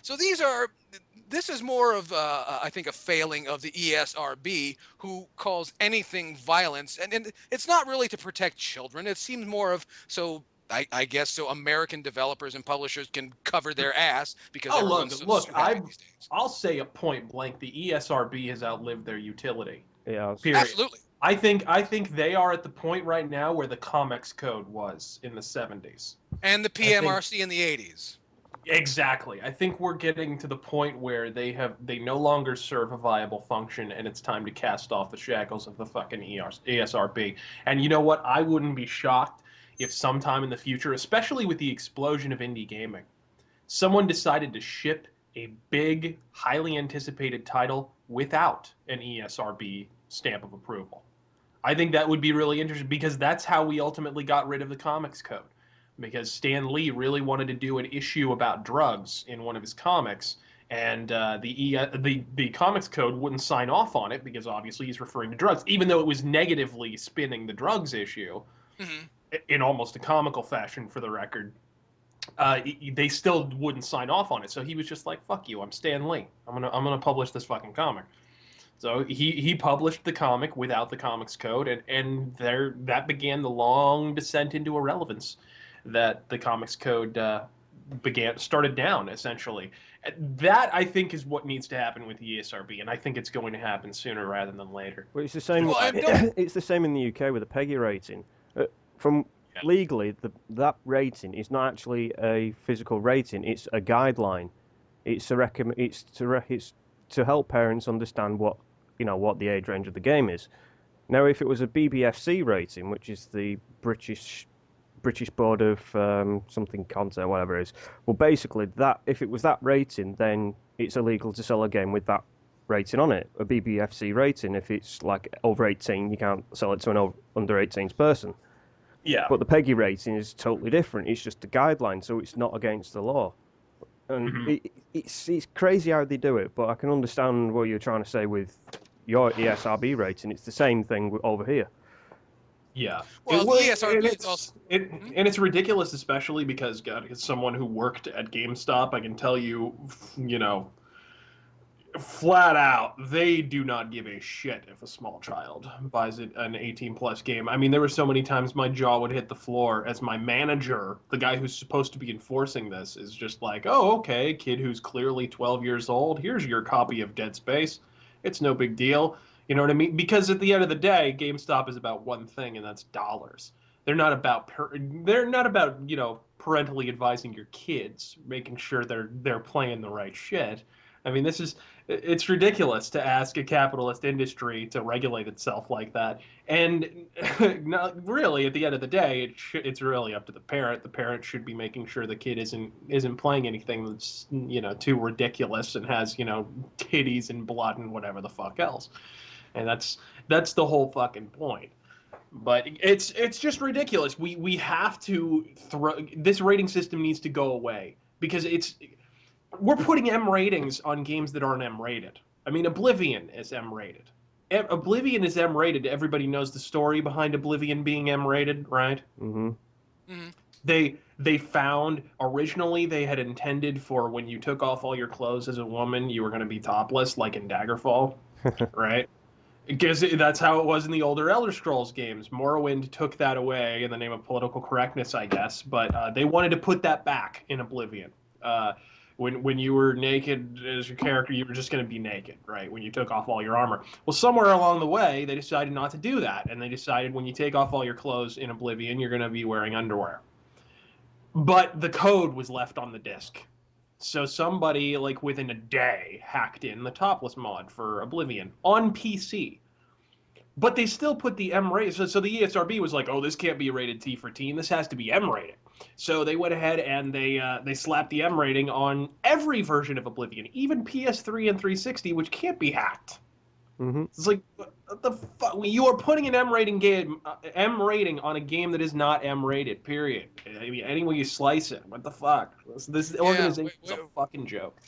So this is more of, I think, a failing of the ESRB, who calls anything violence, and it's not really to protect children. It seems more of so. I guess so. American developers and publishers can cover their ass because Oh, everyone's so look, soup happy these days. I'll say a point blank. The ESRB has outlived their utility. Yeah, Period. Absolutely. I think they are at the point right now where the Comics Code was in the 70s. And the I think PMRC in the 80s. exactly. I think we're getting to the point where they no longer serve a viable function, and it's time to cast off the shackles of the fucking ESRB. And you know what? I wouldn't be shocked if sometime in the future, especially with the explosion of indie gaming, someone decided to ship a big, highly anticipated title without an ESRB stamp of approval. I think that would be really interesting because that's how we ultimately got rid of the Comics Code. Because Stan Lee really wanted to do an issue about drugs in one of his comics, and the Comics Code wouldn't sign off on it because obviously he's referring to drugs, even though it was negatively spinning the drugs issue Mm-hmm. in almost a comical fashion, for the record. They still wouldn't sign off on it, so he was just like, "Fuck you, I'm Stan Lee. I'm gonna publish this fucking comic." So he published the comic without the Comics Code, and there that began the long descent into irrelevance that the Comics Code started down essentially. That I think is what needs to happen with the ESRB, and I think it's going to happen sooner rather than later. well, it's the same. Well, It's the same in the UK with the PEGI rating. From Yeah. legally, that rating is not actually a physical rating; it's a guideline. It's a It's to help parents understand what the age range of the game is. Now, if it was a BBFC rating, which is the British Board of something content, whatever it is, well, basically that if it was that rating, then it's illegal to sell a game with that rating on it. A BBFC rating, if it's like over 18, you can't sell it to an under 18s person. Yeah. But the PEGI rating is totally different. It's just a guideline, so it's not against the law. And it's crazy how they do it, but I can understand what you're trying to say with your ESRB rating. It's the same thing over here. Yeah. Well, the ESRB is also. And it's ridiculous, especially because, God, as someone who worked at GameStop, I can tell you, flat out, they do not give a shit if a small child buys an 18 plus game. I mean, there were so many times my jaw would hit the floor as my manager, the guy who's supposed to be enforcing this, is just like, oh, okay, kid who's clearly 12 years old, here's your copy of Dead Space. It's no big deal. You know what I mean? Because at the end of the day, GameStop is about one thing, and that's dollars. They're not about parentally advising your kids, making sure they're playing the right shit. I mean, it's ridiculous to ask a capitalist industry to regulate itself like that. And not really, at the end of the day, it's really up to the parent. The parent should be making sure the kid isn't playing anything that's too ridiculous and has titties and blood and whatever the fuck else. And that's the whole fucking point. But it's just ridiculous. We have to this rating system needs to go away because we're putting M ratings on games that aren't M rated. I mean, Oblivion is M rated. Oblivion is M rated. Everybody knows the story behind Oblivion being M rated, right? Mm-hmm. Mm-hmm. They found originally they had intended for when you took off all your clothes as a woman, you were going to be topless, like in Daggerfall, right? Because that's how it was in the older Elder Scrolls games. Morrowind took that away in the name of political correctness, I guess, but they wanted to put that back in Oblivion. When you were naked as your character, you were just going to be naked, right? When you took off all your armor. Well, somewhere along the way, they decided not to do that, and they decided when you take off all your clothes in Oblivion, you're going to be wearing underwear. But the code was left on the disc. So somebody, like within a day, hacked in the topless mod for Oblivion on PC. But they still put the M rating. So the ESRB was like, oh, this can't be rated T for teen. This has to be M rated. So they went ahead and they slapped the M rating on every version of Oblivion, even PS3 and 360, which can't be hacked. Mm-hmm. It's like, what the fuck? You are putting an M rating on a game that is not M rated. Period. I mean, any way you slice it, what the fuck? This organization is a fucking joke.